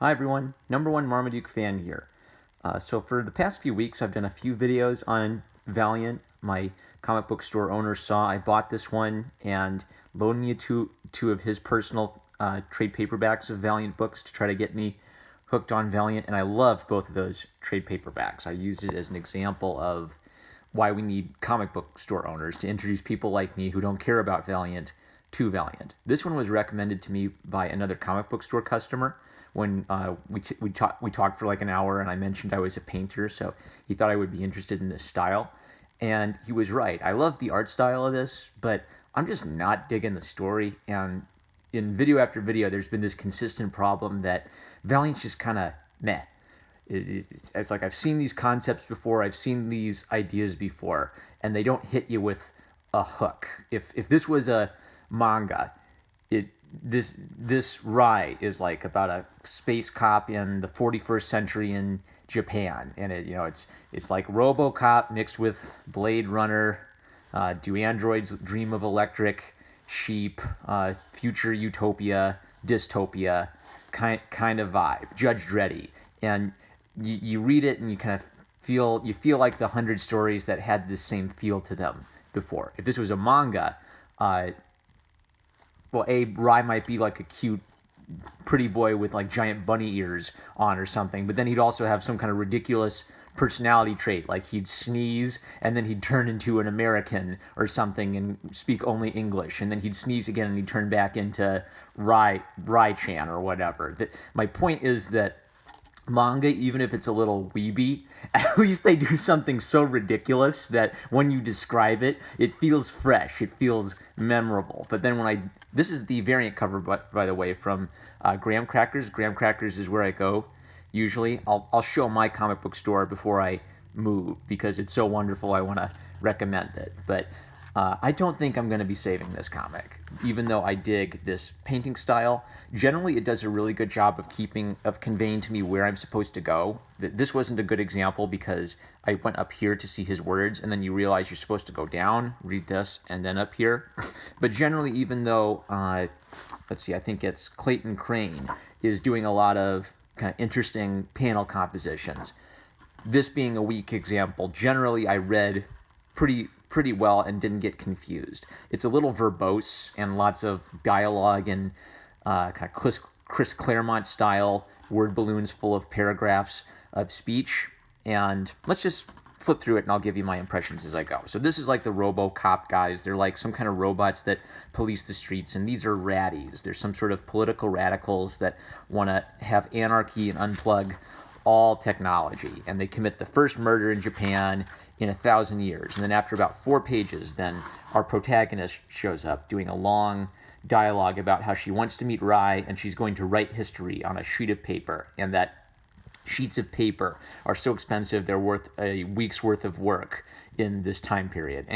Hi everyone, number one Marmaduke fan here. So for the past few weeks, I've done a few videos on Valiant. My comic book store owner saw I bought this one and loaned me two of his personal trade paperbacks of Valiant books to try to get me hooked on Valiant, and I love both of those trade paperbacks. I use it as an example of why we need comic book store owners to introduce people like me who don't care about Valiant to Valiant. This one was recommended to me by another comic book store customer when we talked for like an hour, and I mentioned I was a painter, so he thought I would be interested in this style, and he was right. I love the art style of this, but I'm just not digging the story. And in video after video, there's been this consistent problem that Valiant's just kind of meh. It's like I've seen these concepts before, I've seen these ideas before, and they don't hit you with a hook. If this was a manga, this Rai is like about a space cop in the 41st century in Japan, and it's like RoboCop mixed with Blade Runner. Do androids dream of electric sheep? Future utopia, dystopia, kind of vibe. Judge Dreddy, and you read it and you kind of feel like the 100 stories that had this same feel to them before. If this was a manga, Rai might be like a cute, pretty boy with like giant bunny ears on or something, but then he'd also have some kind of ridiculous personality trait, like he'd sneeze and then he'd turn into an American or something and speak only English, and then he'd sneeze again and he'd turn back into Rai-chan or whatever. My point is that manga, even if it's a little weeby, at least they do something so ridiculous that when you describe it, it feels fresh, it feels memorable. But then this is the variant cover, by the way, from Graham Crackers. Graham Crackers is where I go usually. I'll show my comic book store before I move because it's so wonderful. I want to recommend it, but I don't think I'm going to be saving this comic, even though I dig this painting style. Generally, it does a really good job of conveying to me where I'm supposed to go. This wasn't a good example because I went up here to see his words, and then you realize you're supposed to go down, read this, and then up here. But generally, even though, let's see, I think it's Clayton Crane is doing a lot of kind of interesting panel compositions. This being a weak example, generally I read pretty well and didn't get confused. It's a little verbose and lots of dialogue and kind of Chris Claremont style word balloons full of paragraphs of speech. And let's just flip through it and I'll give you my impressions as I go. So this is like the RoboCop guys. They're like some kind of robots that police the streets, and these are ratties. They're some sort of political radicals that want to have anarchy and unplug all technology, and they commit the first murder in Japan in 1,000 years. And then after about 4 pages, then our protagonist shows up doing a long dialogue about how she wants to meet Rai and she's going to write history on a sheet of paper, and that sheets of paper are so expensive they're worth a week's worth of work in this time period.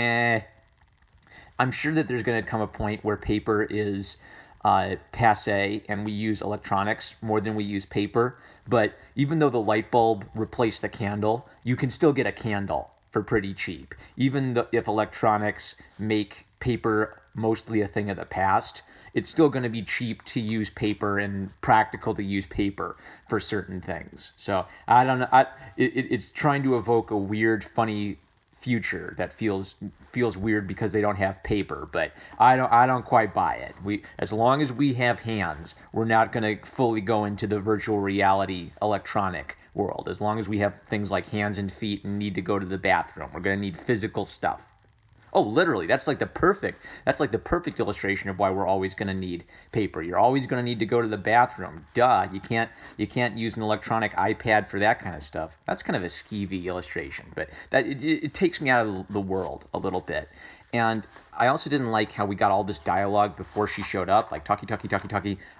I'm sure that there's going to come a point where paper is passe and we use electronics more than we use paper. But even though the light bulb replaced the candle, you can still get a candle for pretty cheap. Even if electronics make paper mostly a thing of the past, it's still going to be cheap to use paper and practical to use paper for certain things. So I don't know. It's trying to evoke a weird, funny future that feels weird because they don't have paper, but I don't quite buy it. As long as we have hands, we're not going to fully go into the virtual reality electronic world. As long as we have things like hands and feet and need to go to the bathroom, we're going to need physical stuff. Oh, literally, that's like the perfect illustration of why we're always going to need paper. You're always going to need to go to the bathroom. Duh, you can't use an electronic iPad for that kind of stuff. That's kind of a skeevy illustration, but it takes me out of the world a little bit. And I also didn't like how we got all this dialogue before she showed up, like talkie.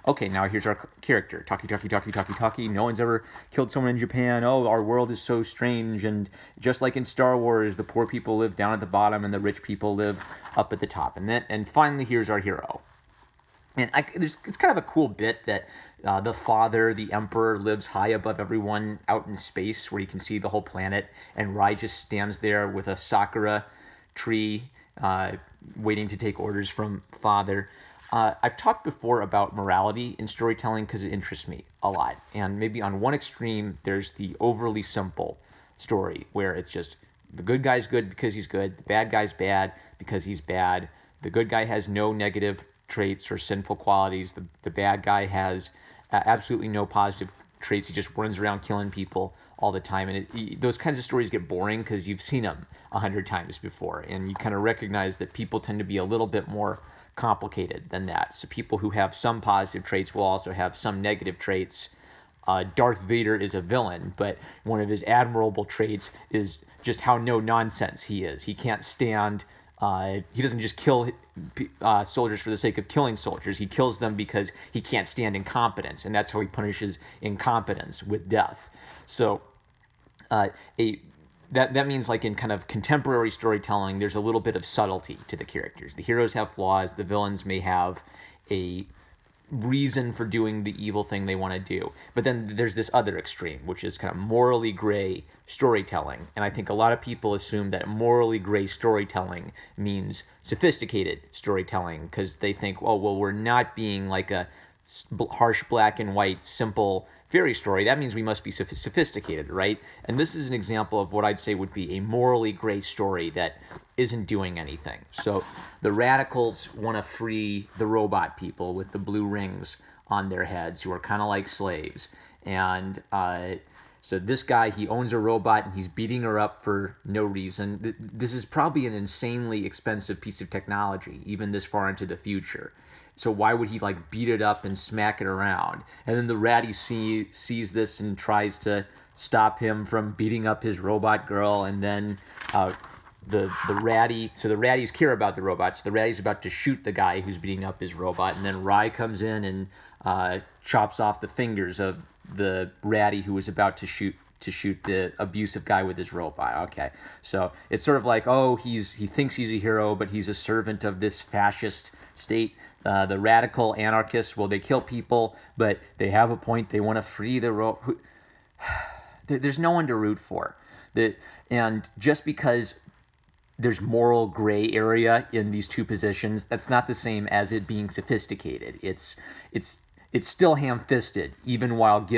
Okay, now here's our character. Talkie. No one's ever killed someone in Japan. Oh, our world is so strange. And just like in Star Wars, the poor people live down at the bottom and the rich people live up at the top. And finally, here's our hero. And it's kind of a cool bit that the father, the emperor, lives high above everyone out in space where you can see the whole planet. And Rai just stands there with a sakura tree waiting to take orders from father. I've talked before about morality in storytelling because it interests me a lot. And maybe on one extreme, there's the overly simple story where it's just the good guy's good because he's good, the bad guy's bad because he's bad. The good guy has no negative traits or sinful qualities. The bad guy has absolutely no positive traits. He just runs around killing people all the time. And those kinds of stories get boring because you've seen them 100 times before. And you kind of recognize that people tend to be a little bit more complicated than that. So people who have some positive traits will also have some negative traits. Darth Vader is a villain, but one of his admirable traits is just how no nonsense he is. He can't stand. He doesn't just kill soldiers for the sake of killing soldiers. He kills them because he can't stand incompetence, and that's how he punishes incompetence with death. So, that means, like, in kind of contemporary storytelling, there's a little bit of subtlety to the characters. The heroes have flaws. The villains may have a reason for doing the evil thing they want to do. But then there's this other extreme, which is kind of morally gray storytelling. And I think a lot of people assume that morally gray storytelling means sophisticated storytelling because they think, oh, well, we're not being like a harsh black and white, simple fairy story. That means we must be sophisticated, right? And this is an example of what I'd say would be a morally gray story that isn't doing anything. So the radicals want to free the robot people with the blue rings on their heads who are kind of like slaves. And so this guy, he owns a robot and he's beating her up for no reason. This is probably an insanely expensive piece of technology, even this far into the future. So why would he like beat it up and smack it around? And then the Ratty sees this and tries to stop him from beating up his robot girl. And then the Ratty, so the Ratties care about the robots. The Ratty's about to shoot the guy who's beating up his robot. And then Rye comes in and chops off the fingers of the Ratty who was about to shoot the abusive guy with his robot. Okay, so it's sort of like, oh, he thinks he's a hero, but he's a servant of this fascist state. The radical anarchists, well, they kill people, but they have a point. They want to free the There's no one to root for. And just because there's moral gray area in these two positions, that's not the same as it being sophisticated. It's still ham-fisted, even while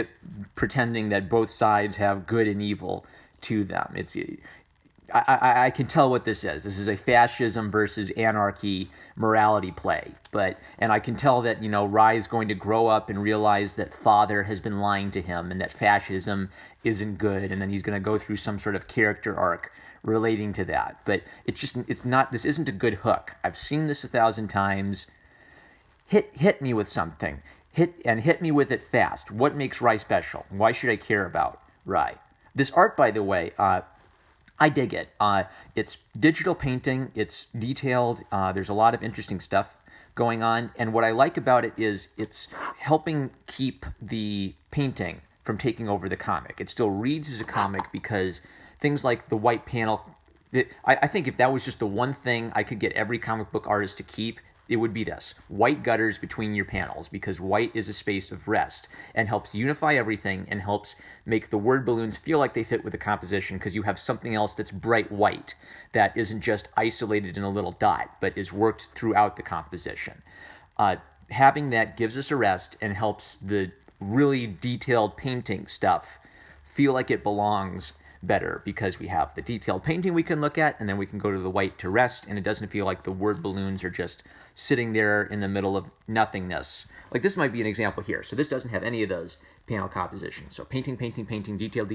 pretending that both sides have good and evil to them. I can tell what this is. This is a fascism versus anarchy morality play. And I can tell that, Rye is going to grow up and realize that father has been lying to him and that fascism isn't good. And then he's going to go through some sort of character arc relating to that. But this isn't a good hook. I've seen this 1,000 times. Hit me with something. Hit me with it fast. What makes Rye special? Why should I care about Rye? This art, by the way, I dig it. It's digital painting. It's detailed. There's a lot of interesting stuff going on. And what I like about it is it's helping keep the painting from taking over the comic. It still reads as a comic because things like the white panel, I think if that was just the one thing I could get every comic book artist to keep, it would be this: white gutters between your panels, because white is a space of rest and helps unify everything and helps make the word balloons feel like they fit with the composition because you have something else that's bright white that isn't just isolated in a little dot but is worked throughout the composition. Having that gives us a rest and helps the really detailed painting stuff feel like it belongs better because we have the detailed painting we can look at and then we can go to the white to rest, and it doesn't feel like the word balloons are just sitting there in the middle of nothingness. Like this might be an example here. So this doesn't have any of those panel compositions. So painting, detail.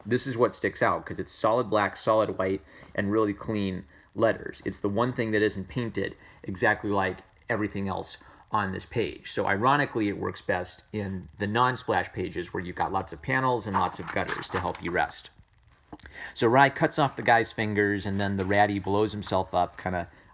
This is what sticks out because it's solid black, solid white, and really clean letters. It's the one thing that isn't painted exactly like everything else on this page. So ironically, it works best in the non-splash pages where you've got lots of panels and lots of gutters to help you rest. So Rye cuts off the guy's fingers, and then the Ratty blows himself up,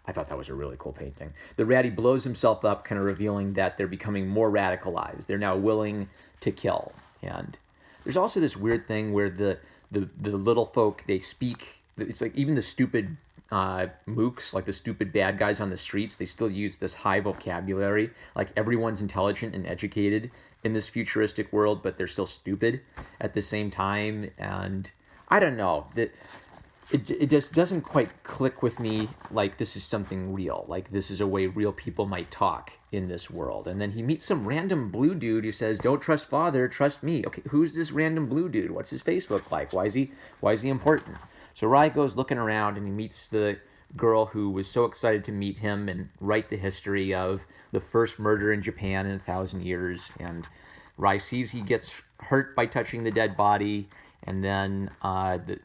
I thought that was a really cool painting. The Ratty blows himself up, kind of revealing that they're becoming more radicalized. They're now willing to kill. And there's also this weird thing where the little folk, they speak, it's like even the stupid mooks, like the stupid bad guys on the streets, they still use this high vocabulary. Like everyone's intelligent and educated in this futuristic world, but they're still stupid at the same time. And I don't know, it just doesn't quite click with me like this is something real, like this is a way real people might talk in this world. And then he meets some random blue dude who says, "Don't trust father, trust me." Okay, who's this random blue dude? What's his face look like? Why is he important? So Rai goes looking around and he meets the girl who was so excited to meet him and write the history of the first murder in Japan in 1,000 years. And Rai sees he gets hurt by touching the dead body, and then the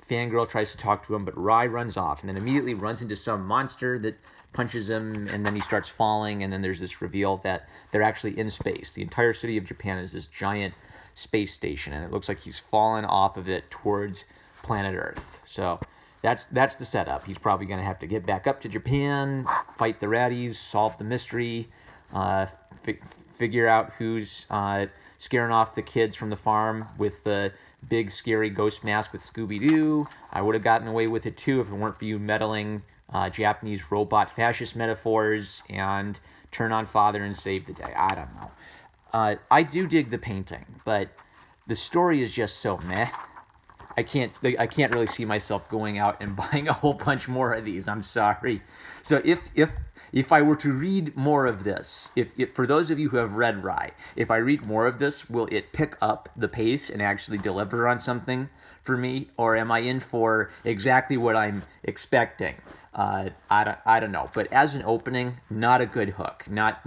fangirl tries to talk to him, but Rai runs off and then immediately runs into some monster that punches him, and then he starts falling, and then there's this reveal that they're actually in space. The entire city of Japan is this giant space station, and it looks like he's fallen off of it towards planet Earth. So that's the setup. He's probably going to have to get back up to Japan, fight the Ratties, solve the mystery, figure out who's scaring off the kids from the farm with the big scary ghost mask with Scooby-Doo. I would have gotten away with it too if it weren't for you meddling Japanese robot fascist metaphors and turn on father and save the day. I don't know. I do dig the painting, but the story is just so meh. I can't really see myself going out and buying a whole bunch more of these. I'm sorry. So if I were to read more of this, if for those of you who have read Rai, if I read more of this, will it pick up the pace and actually deliver on something for me, or am I in for exactly what I'm expecting? I don't know. But as an opening, not a good hook. Not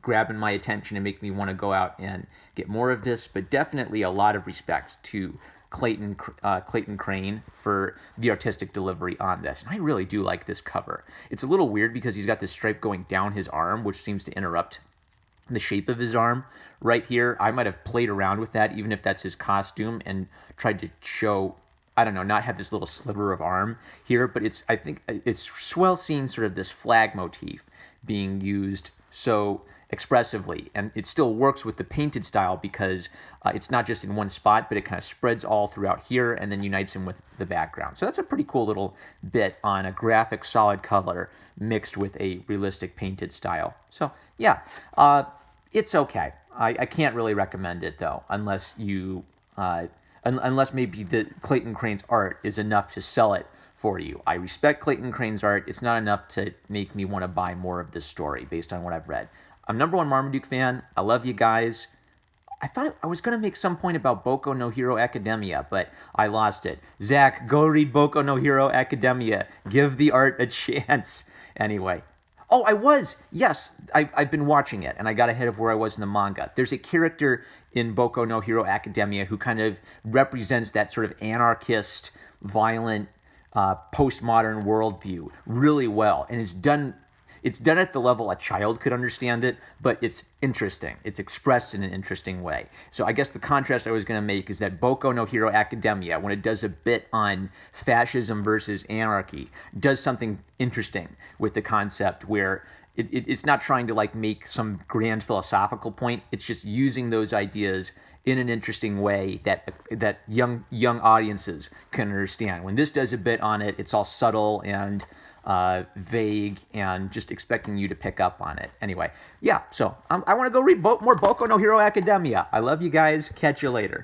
grabbing my attention and making me want to go out and get more of this. But definitely a lot of respect to Clayton Crane for the artistic delivery on this. And I really do like this cover. It's a little weird because he's got this stripe going down his arm, which seems to interrupt the shape of his arm right here. I might have played around with that, even if that's his costume, and tried to show, I don't know, not have this little sliver of arm here, but I think it's swell seeing sort of this flag motif being used so expressively, and it still works with the painted style because it's not just in one spot, but it kind of spreads all throughout here and then unites him with the background. So that's a pretty cool little bit on a graphic solid color mixed with a realistic painted style. So yeah, it's okay. I can't really recommend it though, unless you unless maybe the Clayton Crane's art is enough to sell it for you. I respect Clayton Crane's art. It's not enough to make me want to buy more of this story based on what I've read. I'm #1 Marmaduke fan. I love you guys. I thought I was going to make some point about Boku no Hero Academia, but I lost it. Zach, go read Boku no Hero Academia. Give the art a chance. Anyway. Oh, I was. Yes, I've been watching it, and I got ahead of where I was in the manga. There's a character in Boku no Hero Academia who kind of represents that sort of anarchist, violent, postmodern worldview really well, and it's done at the level a child could understand it, but it's interesting. It's expressed in an interesting way. So I guess the contrast I was going to make is that Boku no Hero Academia, when it does a bit on fascism versus anarchy, does something interesting with the concept where it's not trying to like make some grand philosophical point. It's just using those ideas in an interesting way that young audiences can understand. When this does a bit on it, it's all subtle and vague and just expecting you to pick up on it. Anyway, yeah, so I want to go read more Boku no Hero Academia. I love you guys. Catch you later.